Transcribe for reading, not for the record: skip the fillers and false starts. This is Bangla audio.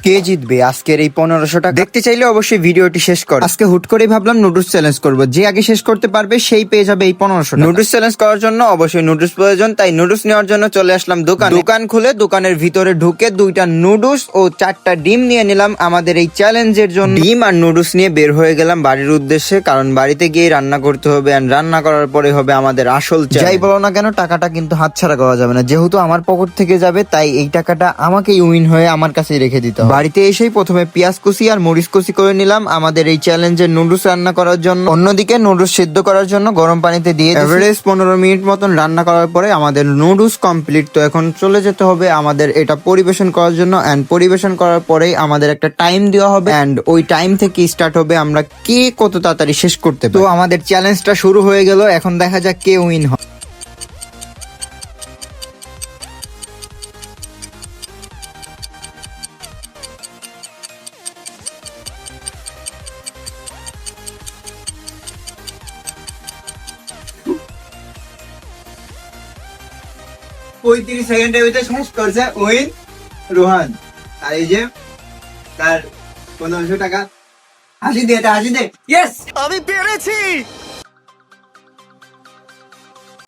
কে জিতবে আজকের এই 1500 টাকা? দেখতে চাইলে অবশ্যই ভিডিওটি শেষ কর। আজকে হুট করে ভাবলাম নুডলস চ্যালেঞ্জ করব, যে আগে শেষ করতে পারবে সেই পেয়ে যাবে এই 1500 টাকা। নুডলস চ্যালেঞ্জ করার জন্য অবশ্যই নুডলস প্রয়োজন, তাই নুডলস নেওয়ার জন্য চলে আসলাম দোকান খুলে দোকানের ভিতরে ঢুকে 2টা নুডলস ও 4টা ডিম নিয়ে নিলাম আমাদের এই চ্যালেঞ্জের জন্য। ডিম আর নুডলস নিয়ে বের হয়ে গেলাম বাড়ির উদ্দেশ্যে, কারণ বাড়িতে গিয়ে রান্না করতে হবে, এন্ড রান্না করার পরে হবে আমাদের আসল চ্যালেঞ্জ। যাই বলো না কেন, টাকাটা কিন্তু হাতছাড়া করা যাবে না, যেহেতু আমার পকেট থেকে যাবে, তাই এই টাকাটা আমাকেই উইন হয়ে আমার কাছেই রেখে দিতে হবে। বাড়িতে এসেই প্রথমে পেঁয়াজ কুচি আর মরিচ কুচি করে নিলাম আমাদের এই চ্যালেঞ্জের নুডলস রান্না করার জন্য। অন্যদিকে নুডলস সিদ্ধ করার জন্য গরম পানিতে দিয়ে এভারেজ 15 মিনিট মতন রান্না করার পরে আমাদের নুডলস কমপ্লিট। তো এখন চলে যেতে হবে আমাদের এটা পরিবেশন করার জন্য, এন্ড পরিবেশন করার পরেই আমাদের একটা টাইম দেওয়া হবে, এন্ড ওই টাইম থেকে স্টার্ট হবে আমরা কে কত তাড়াতাড়ি শেষ করতে পারি। তো আমাদের চ্যালেঞ্জটা শুরু হয়ে গেল, এখন দেখা যাক কে উইন হয়। পঁয়ত্রিশ সেকেন্ডের ভিতরে শেষ করছে উইন রোহান। আর এই যে তার 1500 টাকা। হাসি দে, হাসি দে। ইয়েস, আমি পেরেছি।